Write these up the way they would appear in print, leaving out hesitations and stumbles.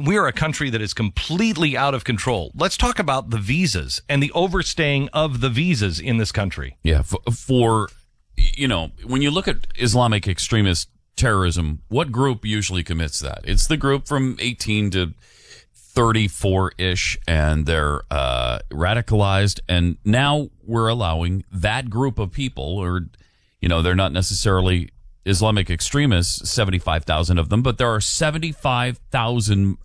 we are a country that is completely out of control. Let's talk about the visas and the overstaying of the visas in this country. Yeah, for when you look at Islamic extremist terrorism, what group usually commits that? It's the group from 18 to 34-ish, and they're radicalized. And now we're allowing that group of people, or, they're not necessarily Islamic extremists, 75,000 of them, but there are 75,000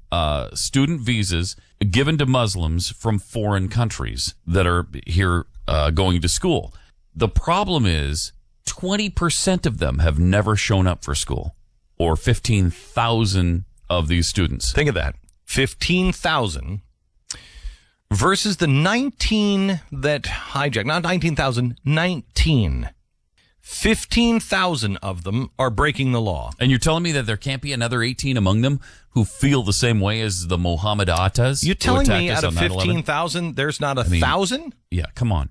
student visas given to Muslims from foreign countries that are here going to school. The problem is 20% of them have never shown up for school, or 15,000 of these students. Think of that. 15,000 versus the 19 that hijacked. Not 19,000, 19. 15,000 of them are breaking the law. And you're telling me that there can't be another 18 among them who feel the same way as the Mohammed Attas? You're telling me out of 15,000, there's not 1,000? Yeah, come on.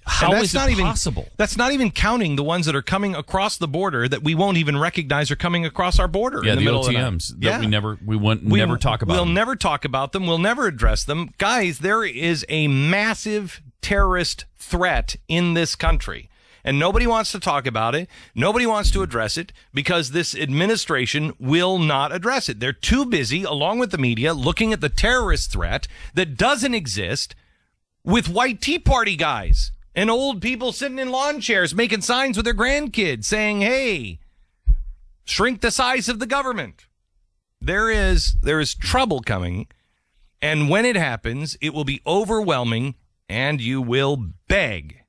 How is it possible? That's not even counting the ones that are coming across the border that we won't even recognize are coming across our border. Yeah, in the middle OTMs of the night. that we won't never talk about. We'll never talk about them. We'll never address them. Guys, there is a massive terrorist threat in this country. And nobody wants to talk about it. Nobody wants to address it because this administration will not address it. They're too busy, along with the media, looking at the terrorist threat that doesn't exist, with white Tea Party guys and old people sitting in lawn chairs making signs with their grandkids saying, hey, shrink the size of the government. There is trouble coming, and when it happens, it will be overwhelming, and you will beg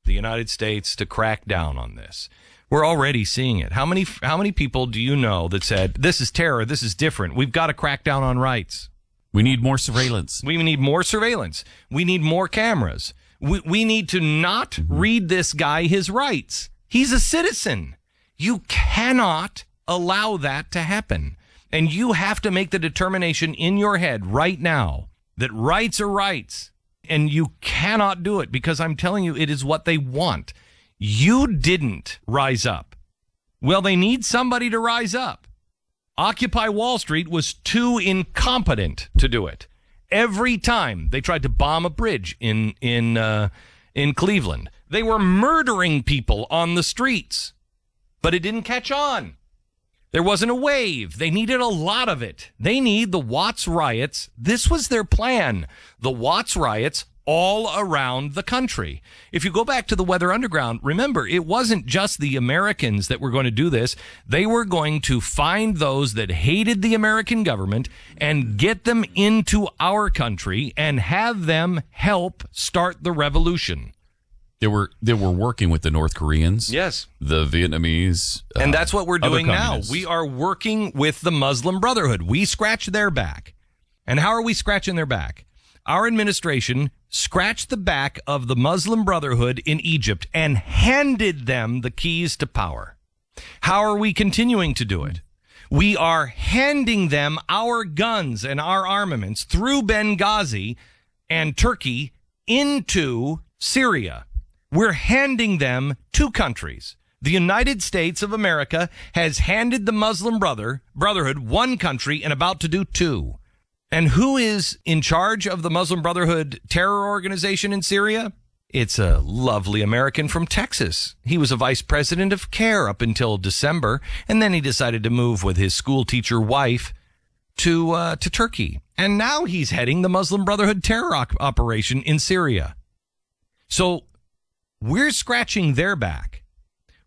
the United States to crack down on this. We're already seeing it. How many people do you know that said, this is terror, this is different, we've got to crack down on rights? We need more surveillance. We need more surveillance. We need more cameras. We need to not read this guy his rights. He's a citizen. You cannot allow that to happen. And you have to make the determination in your head right now that rights are rights. And you cannot do it because I'm telling you, it is what they want. You didn't rise up. Well, they need somebody to rise up. Occupy Wall Street was too incompetent to do it. Every time they tried to bomb a bridge in Cleveland, they were murdering people on the streets, but it didn't catch on. There wasn't a wave. They needed a lot of it. They need the Watts riots. This was their plan. The Watts riots all around the country. If you go back to the Weather Underground, remember, it wasn't just the Americans that were going to do this. They were going to find those that hated the American government and get them into our country and have them help start the revolution. They were working with the North Koreans. Yes. The Vietnamese. And that's what we're doing now. We are working with the Muslim Brotherhood. We scratch their back. And how are we scratching their back? Our administration scratched the back of the Muslim Brotherhood in Egypt and handed them the keys to power. How are we continuing to do it? We are handing them our guns and our armaments through Benghazi and Turkey into Syria. We're handing them two countries. The United States of America has handed the Muslim Brotherhood one country and about to do two. And who is in charge of the Muslim Brotherhood terror organization in Syria? It's a lovely American from Texas. He was a vice president of CARE up until December, and then he decided to move with his school teacher wife to Turkey. And now he's heading the Muslim Brotherhood terror operation in Syria. So we're scratching their back.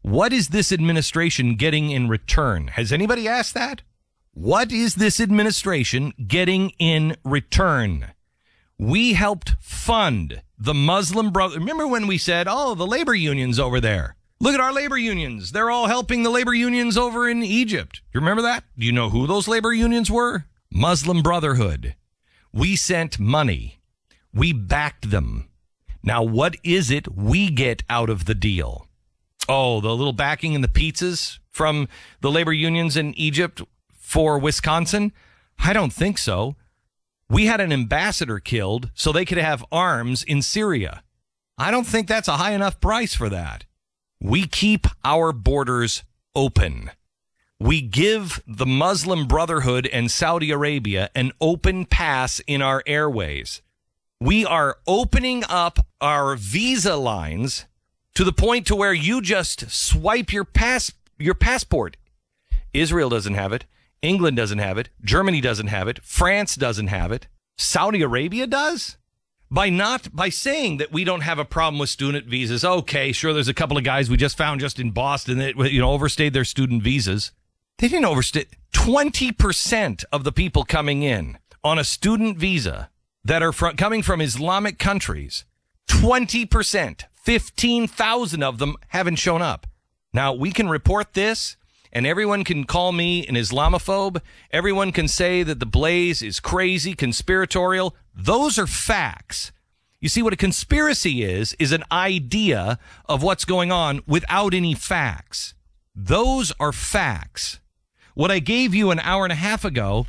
What is this administration getting in return? Has anybody asked that? What is this administration getting in return? We helped fund the Muslim Brotherhood. Remember when we said, oh, the labor unions over there. Look at our labor unions. They're all helping the labor unions over in Egypt. You remember that? Do you know who those labor unions were? Muslim Brotherhood. We sent money. We backed them. Now, what is it we get out of the deal? Oh, the little backing and the pizzas from the labor unions in Egypt for Wisconsin? I don't think so. We had an ambassador killed so they could have arms in Syria. I don't think that's a high enough price for that. We keep our borders open. We give the Muslim Brotherhood and Saudi Arabia an open pass in our airways. We are opening up our visa lines to the point to where you just swipe your passport. Israel doesn't have it. England doesn't have it. Germany doesn't have it. France doesn't have it. Saudi Arabia does? By saying that we don't have a problem with student visas. Okay, sure, there's a couple of guys we just found just in Boston that, overstayed their student visas. They didn't overstay. 20% of the people coming in on a student visa that are coming from Islamic countries, 20%, 15,000 of them haven't shown up. Now, we can report this, and everyone can call me an Islamophobe. Everyone can say that the Blaze is crazy, conspiratorial. Those are facts. You see, what a conspiracy is an idea of what's going on without any facts. Those are facts. What I gave you an hour and a half ago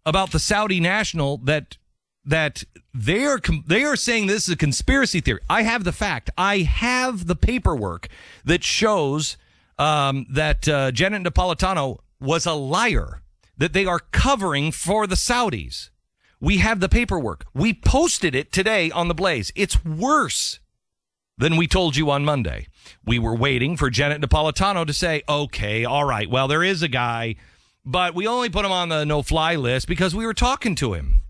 about the Saudi national that they are saying this is a conspiracy theory. I have the fact. I have the paperwork that shows that Janet Napolitano was a liar, that they are covering for the Saudis. We have the paperwork. We posted it today on the Blaze. It's worse than we told you on Monday. We were waiting for Janet Napolitano to say, okay, all right, well, there is a guy, but we only put him on the no-fly list because we were talking to him.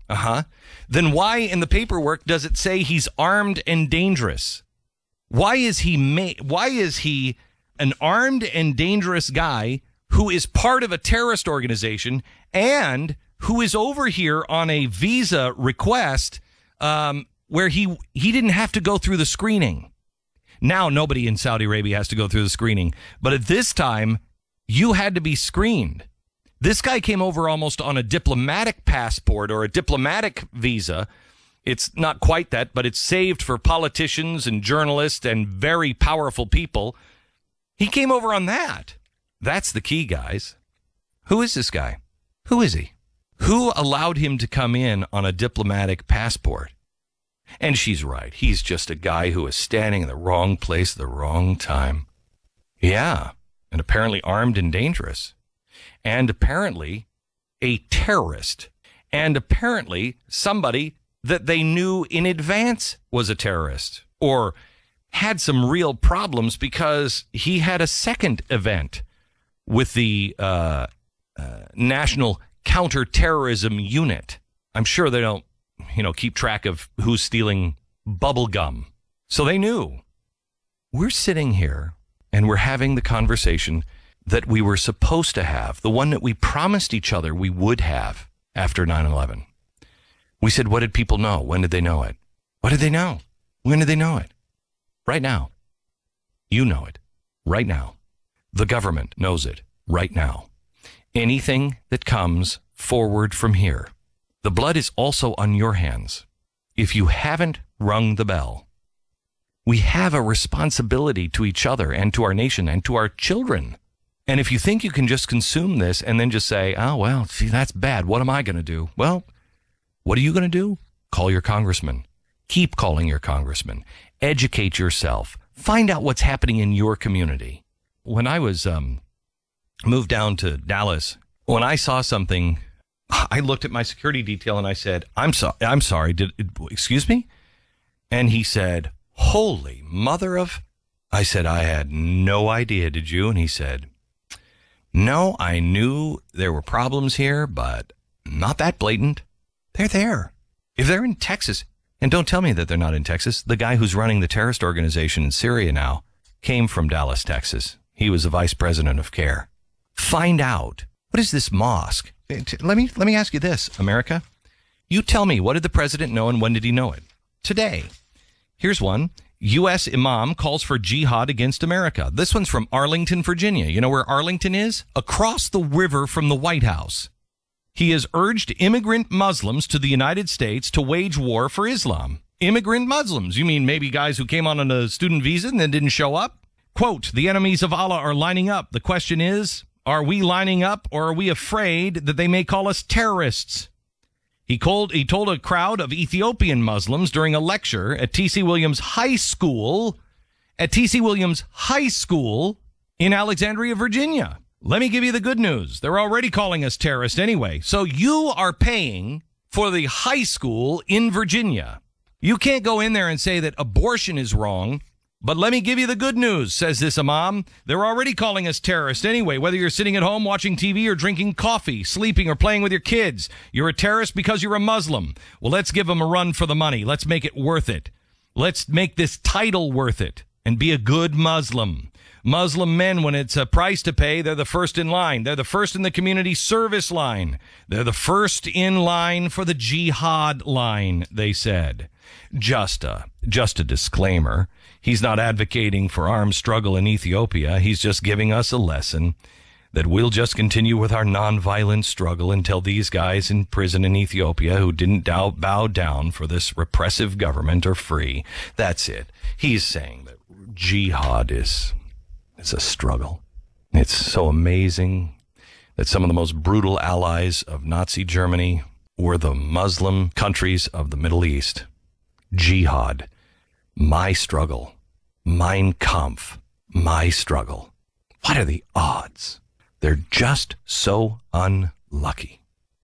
Then why in the paperwork does it say he's armed and dangerous? Why is he an armed and dangerous guy who is part of a terrorist organization and who is over here on a visa request where he didn't have to go through the screening? Now nobody in Saudi Arabia has to go through the screening, but at this time you had to be screened. This guy came over almost on a diplomatic passport or a diplomatic visa. It's not quite that, but it's saved for politicians and journalists and very powerful people. He came over on that. That's the key, guys. Who is this guy? Who is he? Who allowed him to come in on a diplomatic passport? And she's right. He's just a guy who is standing in the wrong place at the wrong time. Yeah, and apparently armed and dangerous. And apparently a terrorist. And apparently somebody that they knew in advance was a terrorist or had some real problems because he had a second event with the National Counterterrorism Unit. I'm sure they don't, keep track of who's stealing bubble gum. So they knew. We're sitting here and we're having the conversation that we were supposed to have, the one that we promised each other we would have after 9/11. We said, what did people know? When did they know it? What did they know? When did they know it? Right now. You know it. Right now. The government knows it. Right now. Anything that comes forward from here. The blood is also on your hands. If you haven't rung the bell, we have a responsibility to each other and to our nation and to our children. And if you think you can just consume this and then just say, oh, well, see, that's bad. What am I going to do? Well, what are you going to do? Call your congressman. Keep calling your congressman. Educate yourself. Find out what's happening in your community. When I was moved down to Dallas, when I saw something, I looked at my security detail and I said, I'm sorry. Excuse me? And he said, holy mother of... I said, I had no idea, did you? And he said, no, I knew there were problems here, but not that blatant. They're there. If they're in Texas, and don't tell me that they're not in Texas, the guy who's running the terrorist organization in Syria now came from Dallas, Texas. He was the vice president of CARE. Find out, what is this mosque? Let me ask you this, America. You tell me, what did the president know and when did he know it? Today. Here's one. U.S. imam calls for jihad against America. This one's from Arlington, Virginia. You know where Arlington is? Across the river from the White House. He has urged immigrant Muslims to the United States to wage war for Islam. Immigrant Muslims? You mean maybe guys who came on a student visa and then didn't show up? Quote, the enemies of Allah are lining up. The question is, are we lining up or are we afraid that they may call us terrorists? He told a crowd of Ethiopian Muslims during a lecture at T.C. Williams High School in Alexandria, Virginia. Let me give you the good news. They're already calling us terrorists anyway. So you are paying for the high school in Virginia. You can't go in there and say that abortion is wrong. But let me give you the good news, says this imam. They're already calling us terrorists anyway. Whether you're sitting at home watching TV or drinking coffee, sleeping or playing with your kids, you're a terrorist because you're a Muslim. Well, let's give them a run for the money. Let's make it worth it. Let's make this title worth it and be a good Muslim. Muslim men, when it's a price to pay, they're the first in line. They're the first in the community service line. They're the first in line for the jihad line, they said. Just a disclaimer. He's not advocating for armed struggle in Ethiopia. He's just giving us a lesson that we'll just continue with our nonviolent struggle until these guys in prison in Ethiopia who didn't bow down for this repressive government are free. That's it. He's saying that jihad is a struggle. It's so amazing that some of the most brutal allies of Nazi Germany were the Muslim countries of the Middle East. Jihad, my struggle. Mein Kampf, my struggle. What are the odds? They're just so unlucky.